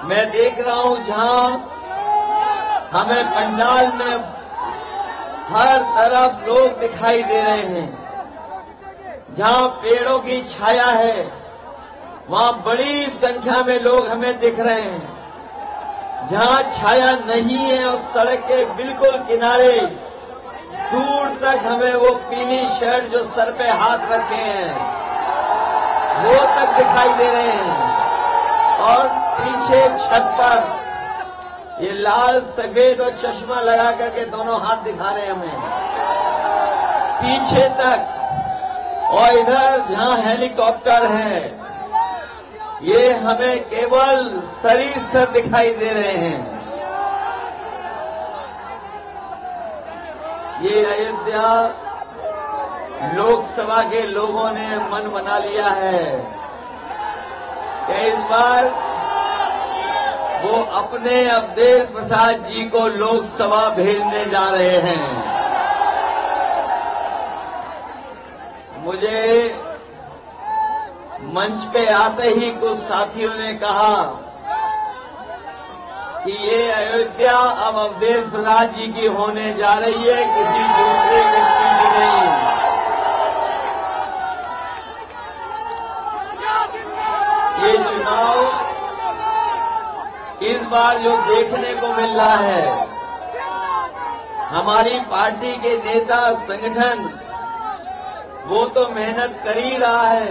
मैं देख रहा हूं जहां हमें पंडाल में हर तरफ लोग दिखाई दे रहे हैं। जहां पेड़ों की छाया है वहां बड़ी संख्या में लोग हमें दिख रहे हैं। जहां छाया नहीं है उस सड़क के बिल्कुल किनारे दूर तक हमें वो पीली शर्ट जो सर पे हाथ रखे हैं वो तक दिखाई दे रहे हैं। और पीछे छत पर ये लाल सफेद और चश्मा लगा करके दोनों हाथ दिखा रहे हैं हमें पीछे तक। और इधर जहां हेलीकॉप्टर है ये हमें केवल सरीसर दिखाई दे रहे हैं। ये अयोध्या लोकसभा के लोगों ने मन बना लिया है कि इस बार वो अपने अवधेश प्रसाद जी को लोकसभा भेजने जा रहे हैं। मुझे मंच पे आते ही कुछ साथियों ने कहा कि ये अयोध्या अब अवधेश प्रसाद जी की होने जा रही है, किसी दूसरे व्यक्ति की नहीं। ये चुनाव इस बार जो देखने को मिल रहा है, हमारी पार्टी के नेता संगठन वो तो मेहनत कर ही रहा है,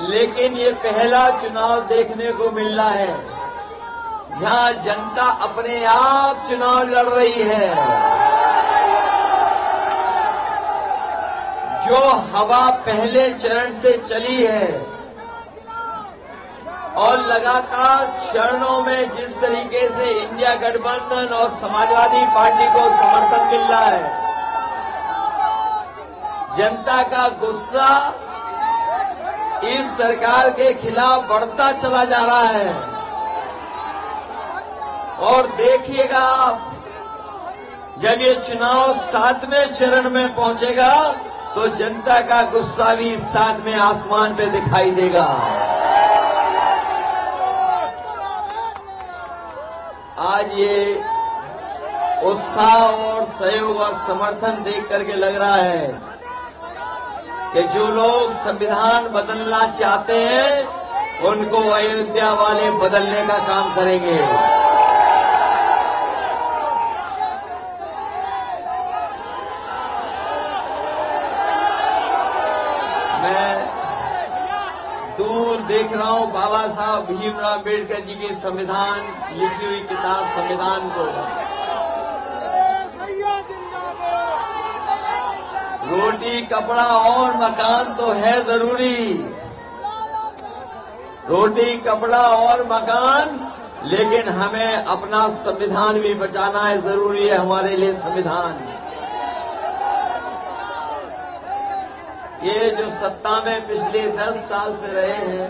लेकिन ये पहला चुनाव देखने को मिल रहा है जहां जनता अपने आप चुनाव लड़ रही है। जो हवा पहले चरण से चली है और लगातार चरणों में जिस तरीके से इंडिया गठबंधन और समाजवादी पार्टी को समर्थन मिल रहा है, जनता का गुस्सा इस सरकार के खिलाफ बढ़ता चला जा रहा है। और देखिएगा आप, जब ये चुनाव 7वें चरण में पहुंचेगा तो जनता का गुस्सा भी 7वें आसमान पे दिखाई देगा। आज ये उत्साह और सहयोग और समर्थन देख करके लग रहा है कि जो लोग संविधान बदलना चाहते हैं उनको अयोध्या वाले बदलने का काम करेंगे। दूर देख रहा हूं बाबा साहब भीमराव अम्बेडकर जी की संविधान लिखी हुई किताब संविधान को। रोटी कपड़ा और मकान तो है जरूरी, रोटी कपड़ा और मकान, लेकिन हमें अपना संविधान भी बचाना है, जरूरी है हमारे लिए संविधान। ये जो सत्ता में पिछले 10 साल से रहे हैं,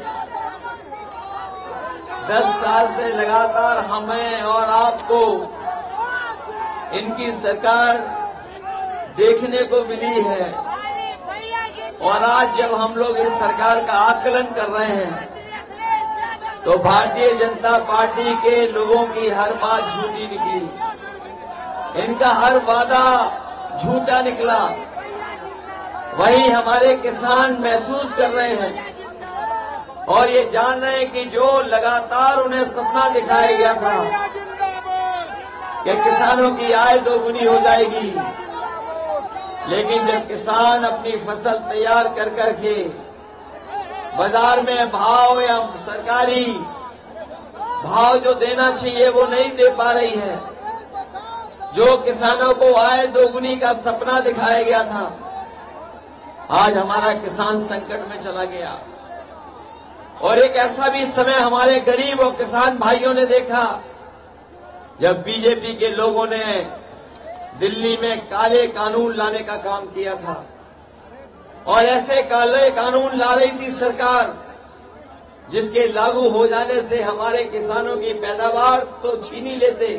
10 साल से लगातार हमें और आपको इनकी सरकार देखने को मिली है। और आज जब हम लोग इस सरकार का आकलन कर रहे हैं तो भारतीय जनता पार्टी के लोगों की हर बात झूठी निकली, इनका हर वादा झूठा निकला। वही हमारे किसान महसूस कर रहे हैं और ये जान रहे हैं कि जो लगातार उन्हें सपना दिखाया गया था कि किसानों की आय दोगुनी हो जाएगी, लेकिन जब किसान अपनी फसल तैयार कर करके बाजार में भाव या सरकारी भाव जो देना चाहिए वो नहीं दे पा रही है, जो किसानों को आय दोगुनी का सपना दिखाया गया था, आज हमारा किसान संकट में चला गया। और एक ऐसा भी समय हमारे गरीब और किसान भाइयों ने देखा जब बीजेपी के लोगों ने दिल्ली में काले कानून लाने का काम किया था। और ऐसे काले कानून ला रही थी सरकार जिसके लागू हो जाने से हमारे किसानों की पैदावार तो छीन ही लेते,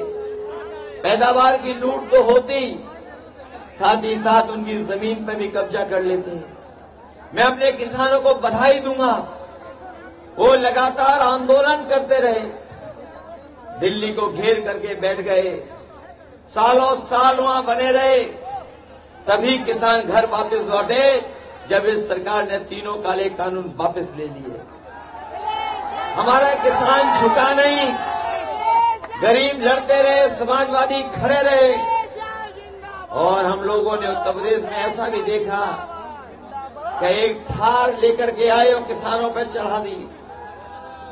पैदावार की लूट तो होती, साथ ही साथ उनकी जमीन पर भी कब्जा कर लेते। मैं अपने किसानों को बधाई दूंगा, वो लगातार आंदोलन करते लड़ते रहे, दिल्ली को घेर करके बैठ गए, सालों साल वहां बने रहे, तभी किसान घर वापस लौटे जब इस सरकार ने तीनों काले कानून वापस ले लिए। हमारा किसान झुका नहीं, गरीब लड़ते रहे, समाजवादी खड़े रहे। और हम लोगों ने उत्तर प्रदेश में ऐसा भी देखा कि एक थार लेकर के आए और किसानों पर चढ़ा दी,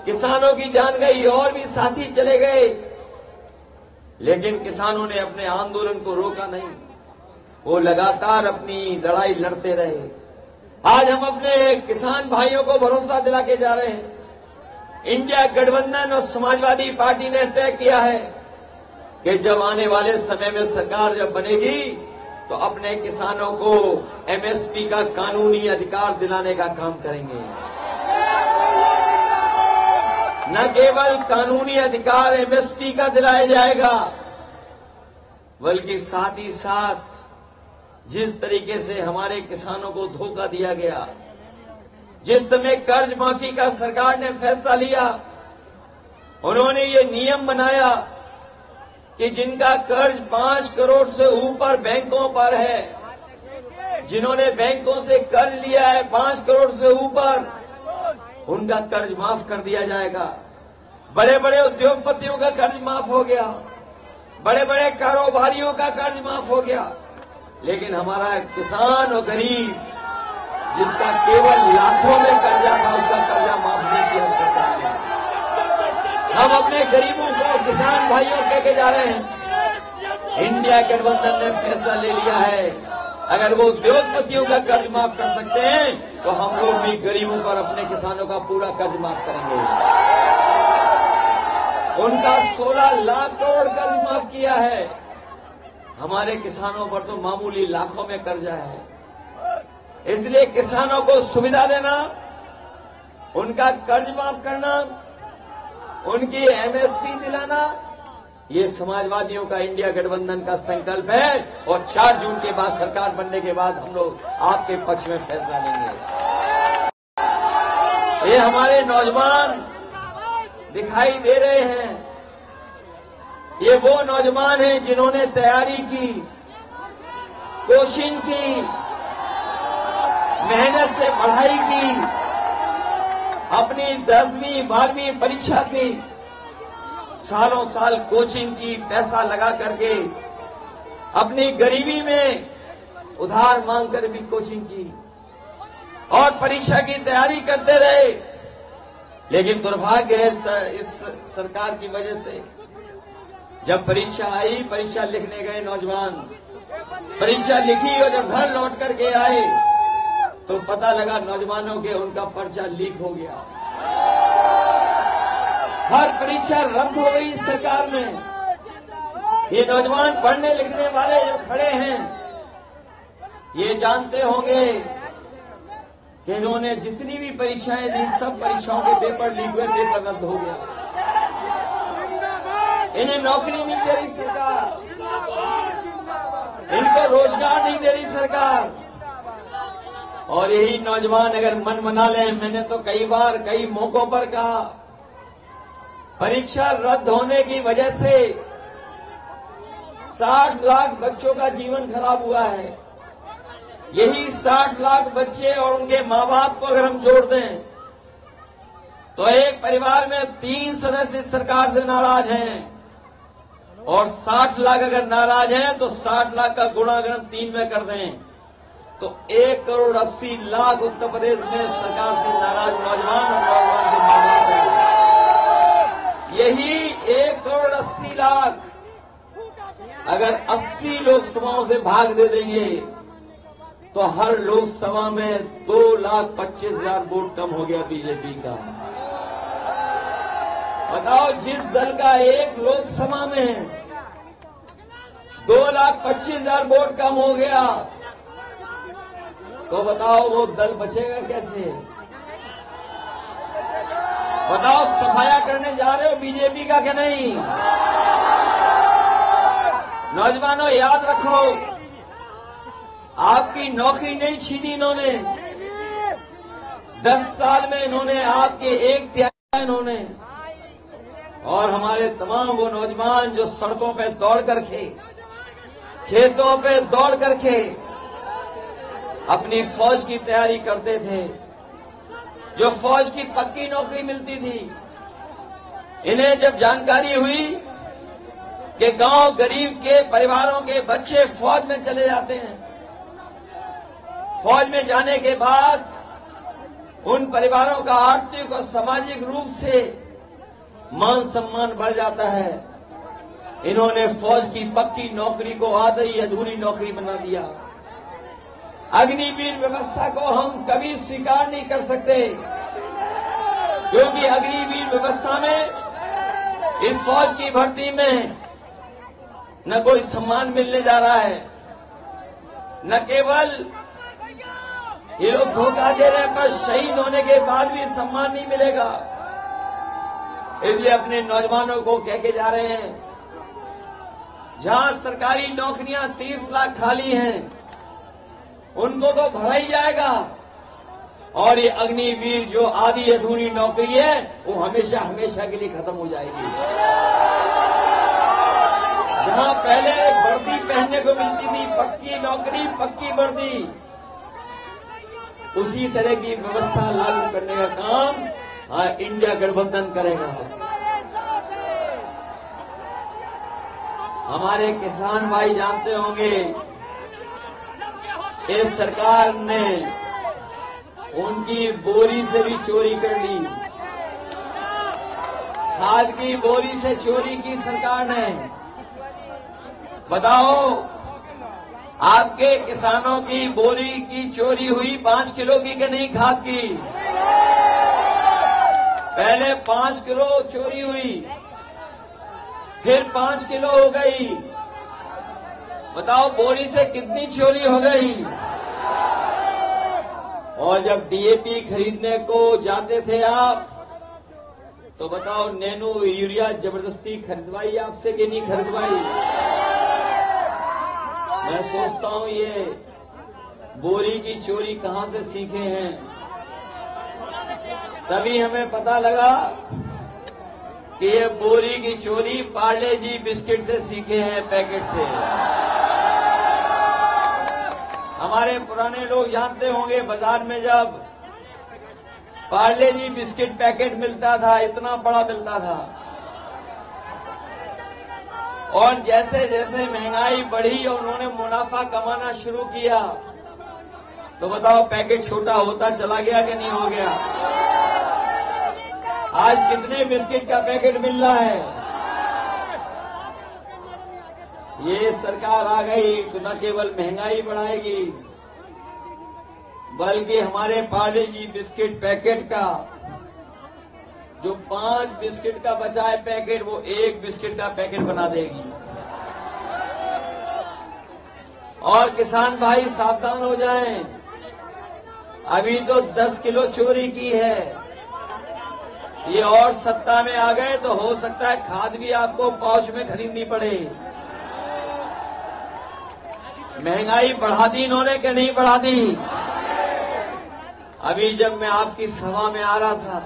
किसानों की जान गई और भी साथी चले गए, लेकिन किसानों ने अपने आंदोलन को रोका नहीं, वो लगातार अपनी लड़ाई लड़ते रहे। आज हम अपने किसान भाइयों को भरोसा दिला के जा रहे हैं। इंडिया गठबंधन और समाजवादी पार्टी ने तय किया है कि जब आने वाले समय में सरकार जब बनेगी तो अपने किसानों को एमएसपी का कानूनी अधिकार दिलाने का काम करेंगे। न केवल कानूनी अधिकार एमएसपी का दिलाया जाएगा, बल्कि साथ ही साथ जिस तरीके से हमारे किसानों को धोखा दिया गया, जिस समय कर्ज माफी का सरकार ने फैसला लिया, उन्होंने ये नियम बनाया कि जिनका कर्ज 5 करोड़ से ऊपर बैंकों पर है, जिन्होंने बैंकों से कर्ज लिया है 5 करोड़ से ऊपर, उनका कर्ज माफ कर दिया जाएगा। बड़े बड़े उद्योगपतियों का कर्ज माफ हो गया, बड़े बड़े कारोबारियों का कर्ज माफ हो गया, लेकिन हमारा किसान और गरीब जिसका केवल लाखों में कर्जा था, उसका कर्जा माफ नहीं किया सरकार ने। हम अपने गरीबों को, किसान भाइयों कह के जा रहे हैं, इंडिया गठबंधन ने फैसला ले लिया है, अगर वो उद्योगपतियों का कर्ज माफ कर सकते हैं तो हम लोग भी गरीबों पर, अपने किसानों का पूरा कर्ज माफ करेंगे। उनका 16 लाख करोड़ कर्ज माफ किया है, हमारे किसानों पर तो मामूली लाखों में कर्जा है। इसलिए किसानों को सुविधा देना, उनका कर्ज माफ करना, उनकी एमएसपी दिलाना, ये समाजवादियों का, इंडिया गठबंधन का संकल्प है। और 4 जून के बाद, सरकार बनने के बाद, हम लोग आपके पक्ष में फैसला लेंगे। ये हमारे नौजवान दिखाई दे रहे हैं, ये वो नौजवान हैं जिन्होंने तैयारी की, कोशिश की, मेहनत से पढ़ाई की, अपनी 10वीं 12वीं परीक्षा की, सालों साल कोचिंग की, पैसा लगा करके, अपनी गरीबी में उधार मांग कर भी कोचिंग की और परीक्षा की तैयारी करते रहे। लेकिन दुर्भाग्य है इस सरकार की वजह से, जब परीक्षा आई, परीक्षा लिखने गए नौजवान, परीक्षा लिखी और जब घर लौट करके आए तो पता लगा नौजवानों के, उनका पर्चा लीक हो गया। हर परीक्षा रद्द हो गई सरकार में। ये नौजवान पढ़ने लिखने वाले जो खड़े हैं, ये जानते होंगे कि इन्होंने जितनी भी परीक्षाएं दी, सब परीक्षाओं के पेपर लीक हुए, पेपर रद्द हो गया। इन्हें नौकरी नहीं दे रही सरकार, इनको रोजगार नहीं दे रही सरकार। और यही नौजवान अगर मन बना ले, मैंने तो कई बार, कई मौकों पर कहा, परीक्षा रद्द होने की वजह से 60 लाख बच्चों का जीवन खराब हुआ है। यही 60 लाख बच्चे और उनके माँ बाप को अगर हम जोड़ दें तो एक परिवार में 3 सदस्य सरकार से नाराज हैं, और 60 लाख अगर नाराज हैं तो 60 लाख का गुणा अगर हम 3 में कर दें तो 1 करोड़ 80 लाख उत्तर प्रदेश में सरकार से नाराज नौजवान और नौजवान के माँ बाप हैं। यही 1 करोड़ 80 लाख अगर 80 लोकसभाओं से भाग दे देंगे तो हर लोकसभा में 2,25,000 वोट कम हो गया बीजेपी का। बताओ, जिस दल का एक लोकसभा में 2,25,000 वोट कम हो गया, तो बताओ वो दल बचेगा कैसे? बताओ, सफाया करने जा रहे हो बीजेपी का कि नहीं? नौजवानों, याद रखो, आपकी नौकरी नहीं छीनी इन्होंने। 10 साल में इन्होंने आपके 1 तिहाई इन्होंने और हमारे तमाम वो नौजवान जो सड़कों पे दौड़ करके, खेतों पे दौड़ करके अपनी फौज की तैयारी करते थे, जो फौज की पक्की नौकरी मिलती थी, इन्हें जब जानकारी हुई कि गांव गरीब के परिवारों के बच्चे फौज में चले जाते हैं, फौज में जाने के बाद उन परिवारों का आर्थिक और सामाजिक रूप से मान सम्मान बढ़ जाता है, इन्होंने फौज की पक्की नौकरी को आधी अधूरी नौकरी बना दिया। अग्निवीर व्यवस्था को हम कभी स्वीकार नहीं कर सकते, क्योंकि अग्निवीर व्यवस्था में, इस फौज की भर्ती में न कोई सम्मान मिलने जा रहा है, न केवल ये लोग धोखा दे रहे हैं, पर शहीद होने के बाद भी सम्मान नहीं मिलेगा। इसलिए अपने नौजवानों को कह के जा रहे हैं, जहां सरकारी नौकरियां 30 लाख खाली हैं, उनको तो भरा ही जाएगा, और ये अग्निवीर जो आधी अधूरी नौकरी है वो हमेशा हमेशा के लिए खत्म हो जाएगी। जहां पहले वर्दी पहनने को मिलती थी, पक्की नौकरी पक्की वर्दी, उसी तरह की व्यवस्था लागू करने का काम इंडिया गठबंधन करेगा। हमारे किसान भाई जानते होंगे, इस सरकार ने उनकी बोरी से भी चोरी कर ली, खाद की बोरी से चोरी की सरकार ने। बताओ, आपके किसानों की बोरी की चोरी हुई 5 किलो की कि नहीं खाद की? पहले 5 किलो चोरी हुई, फिर 5 किलो हो गई। बताओ बोरी से कितनी चोरी हो गई। और जब डीएपी खरीदने को जाते थे आप, तो बताओ नैनो यूरिया जबरदस्ती खरीदवाई आपसे कि नहीं खरीदवाई? मैं सोचता हूं ये बोरी की चोरी कहां से सीखे हैं। तभी हमें पता लगा कि ये बोरी की चोरी पार्ले जी बिस्किट से सीखे हैं, पैकेट से। हमारे पुराने लोग जानते होंगे, बाजार में जब पार्ले जी बिस्किट पैकेट मिलता था, इतना बड़ा मिलता था, और जैसे जैसे महंगाई बढ़ी और उन्होंने मुनाफा कमाना शुरू किया, तो बताओ पैकेट छोटा होता चला गया कि नहीं हो गया? आज कितने बिस्किट का पैकेट मिल रहा है? ये सरकार आ गई तो न केवल महंगाई बढ़ाएगी, बल्कि हमारे पार्ले जी बिस्किट पैकेट का जो 5 बिस्किट का बचा है पैकेट, वो 1 बिस्किट का पैकेट बना देगी। और किसान भाई सावधान हो जाएं, अभी तो 10 किलो चोरी की है, ये और सत्ता में आ गए तो हो सकता है खाद भी आपको पाउच में खरीदनी पड़े। महंगाई बढ़ा दी इन्होंने कि नहीं बढ़ा दी? अभी जब मैं आपकी सभा में आ रहा था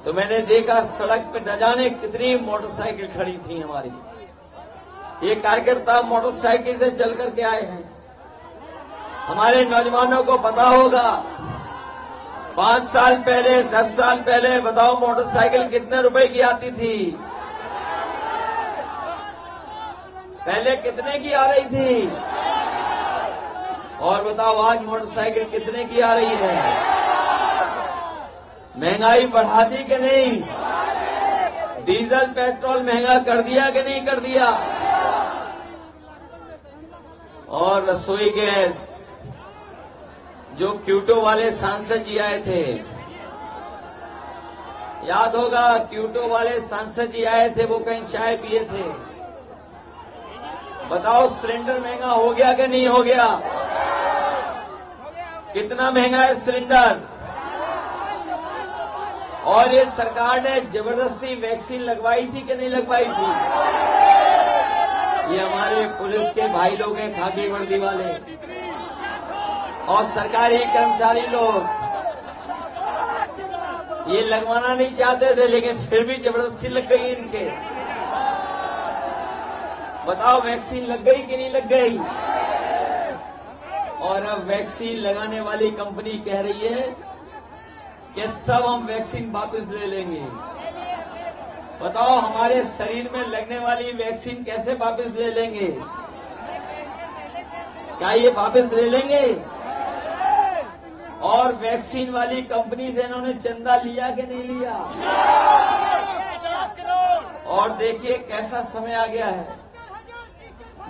तो मैंने देखा सड़क पे न जाने कितनी मोटरसाइकिल खड़ी थी हमारी। ये कार्यकर्ता मोटरसाइकिल से चल करके आए हैं। हमारे नौजवानों को पता होगा, 5 साल पहले, 10 साल पहले बताओ मोटरसाइकिल कितने रुपए की आती थी? पहले कितने की आ रही थी? और बताओ आज मोटरसाइकिल कितने की आ रही है? महंगाई बढ़ा दी कि नहीं? डीजल पेट्रोल महंगा कर दिया कि नहीं कर दिया? और रसोई गैस, जो क्यूटो वाले सांसद जी आए थे, याद होगा, क्यूटो वाले सांसद जी आए थे, वो कहीं चाय पिए थे। बताओ सिलेंडर महंगा हो गया कि नहीं हो गया? कितना महंगा है सिलेंडर? और ये सरकार ने जबरदस्ती वैक्सीन लगवाई थी कि नहीं लगवाई थी? ये हमारे पुलिस के भाई लोग हैं, खाकी वर्दी वाले, और सरकारी कर्मचारी लोग, ये लगवाना नहीं चाहते थे, लेकिन फिर भी जबरदस्ती लग गई इनके। बताओ वैक्सीन लग गई कि नहीं लग गई? और अब वैक्सीन लगाने वाली कंपनी कह रही है कि सब हम वैक्सीन वापस ले लेंगे। बताओ हमारे शरीर में लगने वाली वैक्सीन कैसे वापस ले लेंगे? क्या ये वापस ले लेंगे? और वैक्सीन वाली कंपनी से इन्होंने चंदा लिया कि नहीं लिया? और देखिए कैसा समय आ गया है।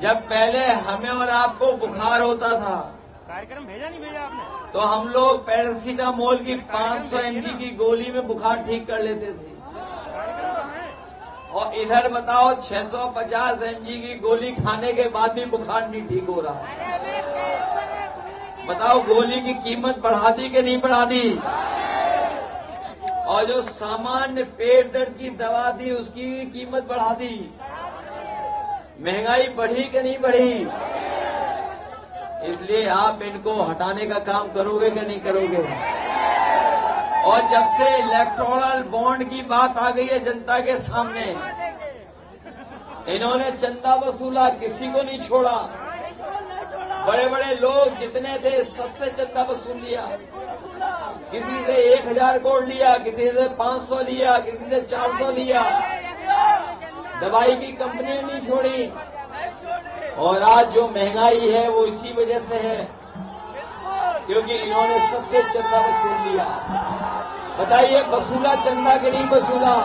जब पहले हमें और आपको बुखार होता था, कार्यक्रम भेजा नहीं भेजा आपने, तो हम लोग पैरासीटामोल की 500 mg की गोली में बुखार ठीक कर लेते थे। और इधर बताओ 650 mg की गोली खाने के बाद भी बुखार नहीं ठीक हो रहा। बताओ गोली की कीमत बढ़ा दी कि नहीं बढ़ा दी? और जो सामान्य पेट दर्द की दवा थी उसकी भी कीमत बढ़ा दी। महंगाई बढ़ी कि नहीं बढ़ी? इसलिए आप इनको हटाने का काम करोगे कि नहीं करोगे? और जब से इलेक्टोरल बॉन्ड की बात आ गई है जनता के सामने, इन्होंने चंदा वसूला, किसी को नहीं छोड़ा। बड़े बड़े लोग जितने थे सबसे चंदा वसूल लिया। किसी से 1000 करोड़ लिया, किसी से 500 लिया, किसी से 400 लिया। दवाई की कंपनियां नहीं छोड़ी। और आज जो महंगाई है वो इसी वजह से है, क्योंकि इन्होंने सबसे चंदा वसूल लिया। बताइए वसूला चंदा कि नहीं वसूला?